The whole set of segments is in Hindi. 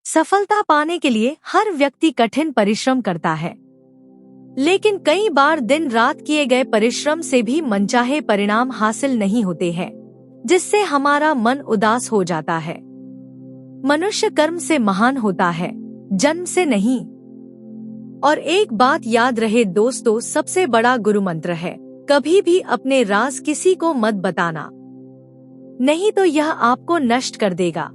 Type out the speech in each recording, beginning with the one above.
सफलता पाने के लिए हर व्यक्ति कठिन परिश्रम करता है, लेकिन कई बार दिन रात किए गए परिश्रम से भी मनचाहे परिणाम हासिल नहीं होते हैं, जिससे हमारा मन उदास हो जाता है। मनुष्य कर्म से महान होता है, जन्म से नहीं। और एक बात याद रहे दोस्तों, सबसे बड़ा गुरु मंत्र है, कभी भी अपने राज किसी को मत बताना, नहीं तो यह आपको नष्ट कर देगा।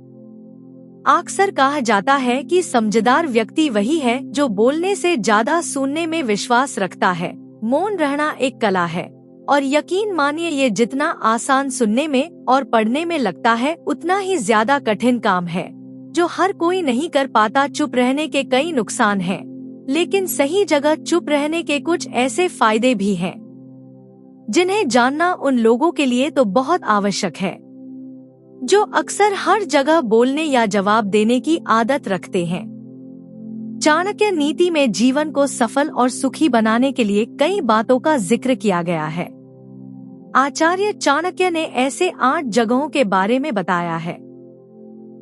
अक्सर कहा जाता है कि समझदार व्यक्ति वही है जो बोलने से ज्यादा सुनने में विश्वास रखता है। मौन रहना एक कला है, और यकीन मानिए ये जितना आसान सुनने में और पढ़ने में लगता है, उतना ही ज्यादा कठिन काम है, जो हर कोई नहीं कर पाता। चुप रहने के कई नुकसान हैं, लेकिन सही जगह चुप रहने के कुछ ऐसे फायदे भी हैं, जिन्हें जानना उन लोगों के लिए तो बहुत आवश्यक है जो अक्सर हर जगह बोलने या जवाब देने की आदत रखते हैं। चाणक्य नीति में जीवन को सफल और सुखी बनाने के लिए कई बातों का जिक्र किया गया है। आचार्य चाणक्य ने ऐसे 8 जगहों के बारे में बताया है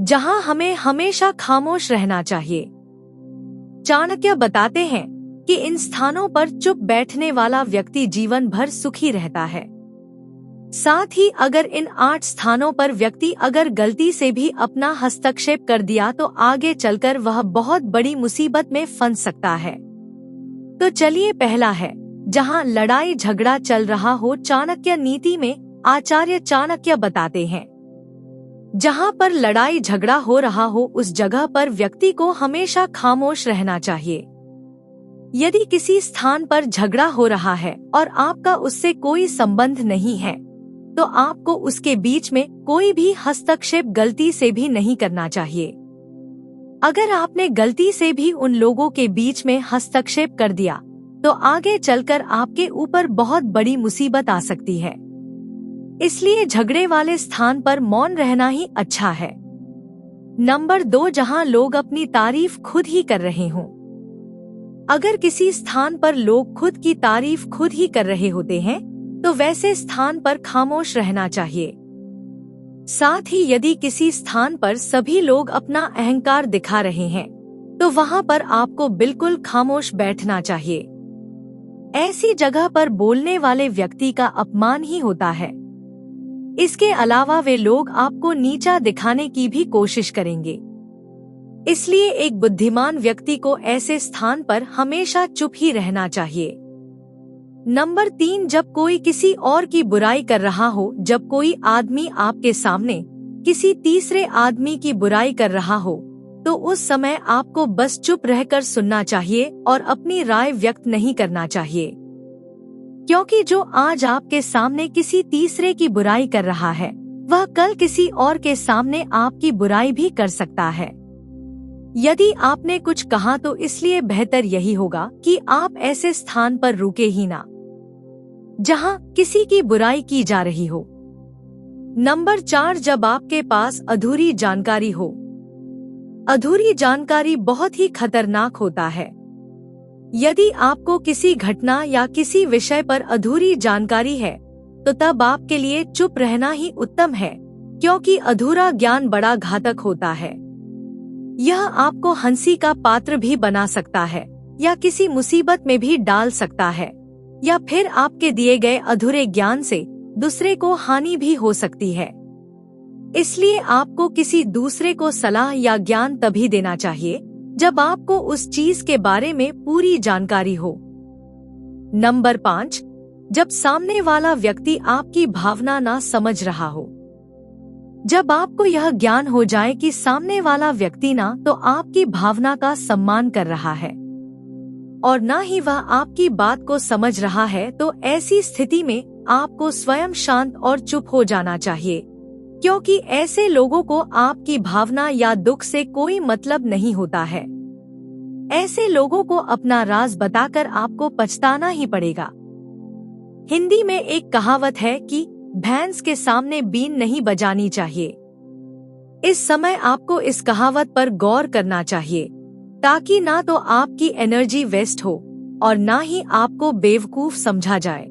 जहां हमें हमेशा खामोश रहना चाहिए। चाणक्य बताते हैं कि इन स्थानों पर चुप बैठने वाला व्यक्ति जीवन भर सुखी रहता है। साथ ही अगर इन 8 स्थानों पर व्यक्ति अगर गलती से भी अपना हस्तक्षेप कर दिया तो आगे चलकर वह बहुत बड़ी मुसीबत में फंस सकता है। तो चलिए, पहला है जहां लड़ाई झगड़ा चल रहा हो। चाणक्य नीति में आचार्य चाणक्य बताते हैं, जहां पर लड़ाई झगड़ा हो रहा हो उस जगह पर व्यक्ति को हमेशा खामोश रहना चाहिए। यदि किसी स्थान पर झगड़ा हो रहा है और आपका उससे कोई संबंध नहीं है, तो आपको उसके बीच में कोई भी हस्तक्षेप गलती से भी नहीं करना चाहिए। अगर आपने गलती से भी उन लोगों के बीच में हस्तक्षेप कर दिया तो आगे चलकर आपके ऊपर बहुत बड़ी मुसीबत आ सकती है। इसलिए झगड़े वाले स्थान पर मौन रहना ही अच्छा है। नंबर 2, जहां लोग अपनी तारीफ खुद ही कर रहे हों। अगर किसी स्थान पर लोग खुद की तारीफ खुद ही कर रहे होते हैं तो वैसे स्थान पर खामोश रहना चाहिए। साथ ही यदि किसी स्थान पर सभी लोग अपना अहंकार दिखा रहे हैं तो वहां पर आपको बिल्कुल खामोश बैठना चाहिए। ऐसी जगह पर बोलने वाले व्यक्ति का अपमान ही होता है। इसके अलावा वे लोग आपको नीचा दिखाने की भी कोशिश करेंगे। इसलिए एक बुद्धिमान व्यक्ति को ऐसे स्थान पर हमेशा चुप ही रहना चाहिए। नंबर 3, जब कोई किसी और की बुराई कर रहा हो। जब कोई आदमी आपके सामने किसी तीसरे आदमी की बुराई कर रहा हो तो उस समय आपको बस चुप रहकर सुनना चाहिए और अपनी राय व्यक्त नहीं करना चाहिए, क्योंकि जो आज आपके सामने किसी तीसरे की बुराई कर रहा है वह कल किसी और के सामने आपकी बुराई भी कर सकता है। यदि आपने कुछ कहा तो इसलिए बेहतर यही होगा कि आप ऐसे स्थान पर रुके ही ना जहां किसी की बुराई की जा रही हो। नंबर 4, जब आपके पास अधूरी जानकारी हो। अधूरी जानकारी बहुत ही खतरनाक होता है। यदि आपको किसी घटना या किसी विषय पर अधूरी जानकारी है तो तब आपके लिए चुप रहना ही उत्तम है, क्योंकि अधूरा ज्ञान बड़ा घातक होता है। यह आपको हंसी का पात्र भी बना सकता है या किसी मुसीबत में भी डाल सकता है, या फिर आपके दिए गए अधूरे ज्ञान से दूसरे को हानि भी हो सकती है। इसलिए आपको किसी दूसरे को सलाह या ज्ञान तभी देना चाहिए जब आपको उस चीज के बारे में पूरी जानकारी हो। नंबर 5, जब सामने वाला व्यक्ति आपकी भावना ना समझ रहा हो। जब आपको यह ज्ञान हो जाए कि सामने वाला व्यक्ति ना तो आपकी भावना का सम्मान कर रहा है और ना ही वह आपकी बात को समझ रहा है, तो ऐसी स्थिति में आपको स्वयं शांत और चुप हो जाना चाहिए, क्योंकि ऐसे लोगों को आपकी भावना या दुख से कोई मतलब नहीं होता है। ऐसे लोगों को अपना राज बताकर आपको पछताना ही पड़ेगा। हिंदी में एक कहावत है कि भैंस के सामने बीन नहीं बजानी चाहिए। इस समय आपको इस कहावत पर गौर करना चाहिए, ताकि ना तो आपकी एनर्जी वेस्ट हो और ना ही आपको बेवकूफ समझा जाए।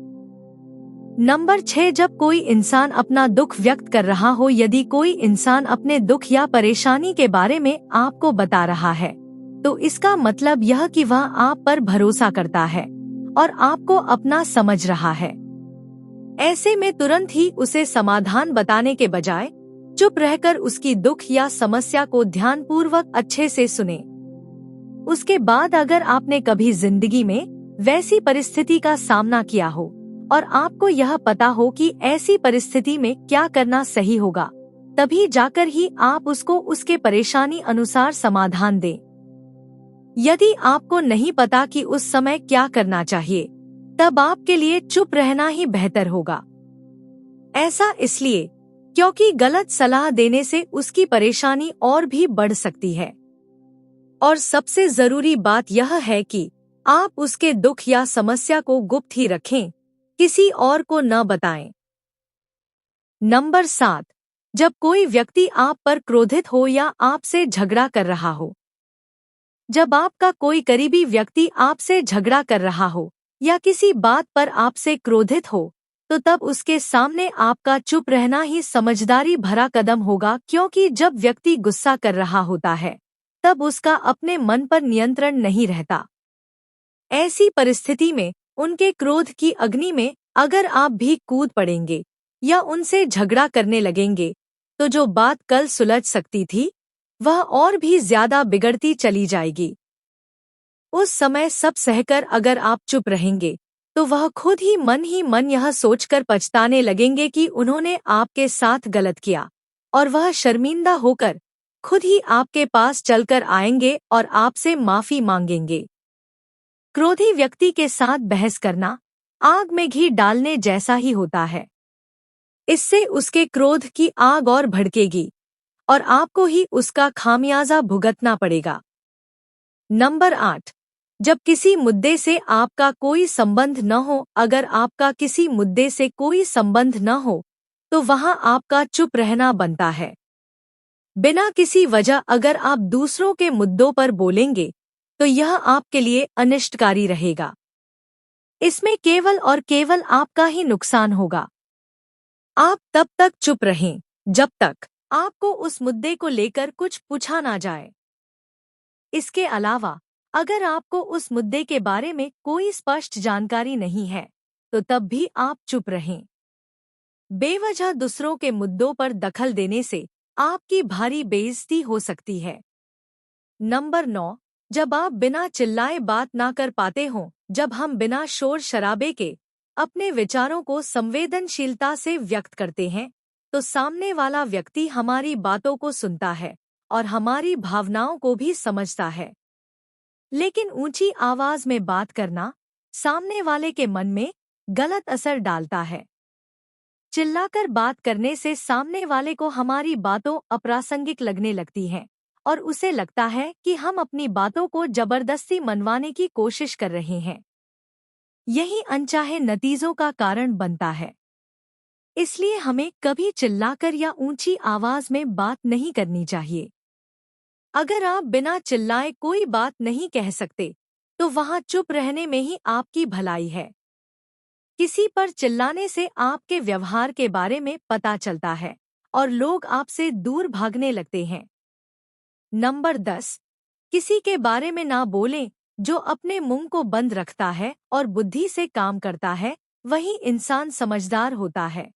नंबर 6, जब कोई इंसान अपना दुख व्यक्त कर रहा हो, यदि कोई इंसान अपने दुख या परेशानी के बारे में आपको बता रहा है, तो इसका मतलब यह कि वह आप पर भरोसा करता है और आपको अपना समझ रहा है। ऐसे में तुरंत ही उसे समाधान बताने के बजाय चुप रहकर उसकी दुख या समस्या को ध्यानपूर्वक अच्छे से सुने। उसके बाद अगर आपने कभी जिंदगी में वैसी परिस्थिति का सामना किया हो और आपको यह पता हो कि ऐसी परिस्थिति में क्या करना सही होगा, तभी जाकर ही आप उसको उसके परेशानी अनुसार समाधान दें। यदि आपको नहीं पता कि उस समय क्या करना चाहिए, तब आपके लिए चुप रहना ही बेहतर होगा। ऐसा इसलिए क्योंकि गलत सलाह देने से उसकी परेशानी और भी बढ़ सकती है। और सबसे जरूरी बात यह है कि आप उसके दुख या समस्या को गुप्त ही रखें, किसी और को न बताएं। नंबर 7, जब कोई व्यक्ति आप पर क्रोधित हो या आपसे झगड़ा कर रहा हो। जब आपका कोई करीबी व्यक्ति आपसे झगड़ा कर रहा हो या किसी बात पर आपसे क्रोधित हो, तो तब उसके सामने आपका चुप रहना ही समझदारी भरा कदम होगा, क्योंकि जब व्यक्ति गुस्सा कर रहा होता है, तब उसका अपने मन पर नियंत्रण नहीं रहता। ऐसी परिस्थिति में उनके क्रोध की अग्नि में अगर आप भी कूद पड़ेंगे या उनसे झगड़ा करने लगेंगे, तो जो बात कल सुलझ सकती थी, वह और भी ज्यादा बिगड़ती चली जाएगी। उस समय सब सहकर अगर आप चुप रहेंगे, तो वह खुद ही मन यह सोचकर पछताने लगेंगे कि उन्होंने आपके साथ गलत किया, और वह शर्मिंदा होकर खुद ही आपके पास चलकर आएंगे और आपसे माफी मांगेंगे। क्रोधी व्यक्ति के साथ बहस करना आग में घी डालने जैसा ही होता है। इससे उसके क्रोध की आग और भड़केगी और आपको ही उसका खामियाजा भुगतना पड़ेगा। नंबर 8, जब किसी मुद्दे से आपका कोई संबंध न हो। अगर आपका किसी मुद्दे से कोई संबंध न हो, तो वहां आपका चुप रहना बनता है। बिना किसी वजह अगर आप दूसरों के मुद्दों पर बोलेंगे, तो यह आपके लिए अनिष्टकारी रहेगा। इसमें केवल और केवल आपका ही नुकसान होगा। आप तब तक चुप रहें जब तक आपको उस मुद्दे को लेकर कुछ पूछा ना जाए। इसके अलावा अगर आपको उस मुद्दे के बारे में कोई स्पष्ट जानकारी नहीं है, तो तब भी आप चुप रहें। बेवजह दूसरों के मुद्दों पर दखल देने से आपकी भारी बेइज्जती हो सकती है। नंबर 9, जब आप बिना चिल्लाए बात ना कर पाते हों। जब हम बिना शोर शराबे के अपने विचारों को संवेदनशीलता से व्यक्त करते हैं, तो सामने वाला व्यक्ति हमारी बातों को सुनता है और हमारी भावनाओं को भी समझता है। लेकिन ऊंची आवाज में बात करना सामने वाले के मन में गलत असर डालता है। चिल्लाकर बात करने से सामने वाले को हमारी बातों अप्रासंगिक लगने लगती हैं और उसे लगता है कि हम अपनी बातों को जबरदस्ती मनवाने की कोशिश कर रहे हैं। यही अनचाहे नतीजों का कारण बनता है। इसलिए हमें कभी चिल्लाकर या ऊंची आवाज में बात नहीं करनी चाहिए। अगर आप बिना चिल्लाए कोई बात नहीं कह सकते, तो वहां चुप रहने में ही आपकी भलाई है। किसी पर चिल्लाने से आपके व्यवहार के बारे में पता चलता है और लोग आपसे दूर भागने लगते हैं। नंबर 10, किसी के बारे में ना बोलें। जो अपने मुंह को बंद रखता है और बुद्धि से काम करता है, वही इंसान समझदार होता है।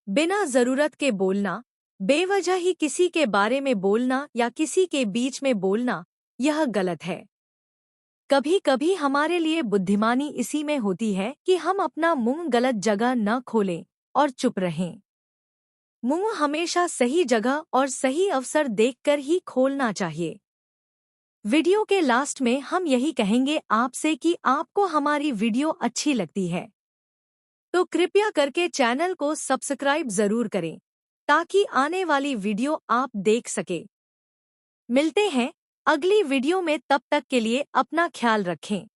बिना जरूरत के बोलना, बेवजह ही किसी के बारे में बोलना या किसी के बीच में बोलना, यह गलत है। कभी कभी हमारे लिए बुद्धिमानी इसी में होती है कि हम अपना मुंह गलत जगह न खोलें और चुप रहें। मुंह हमेशा सही जगह और सही अवसर देखकर ही खोलना चाहिए। वीडियो के लास्ट में हम यही कहेंगे आपसे कि आपको हमारी वीडियो अच्छी लगती है, तो कृपया करके चैनल को सब्सक्राइब जरूर करें, ताकि आने वाली वीडियो आप देख सके। मिलते हैं अगली वीडियो में, तब तक के लिए अपना ख्याल रखें।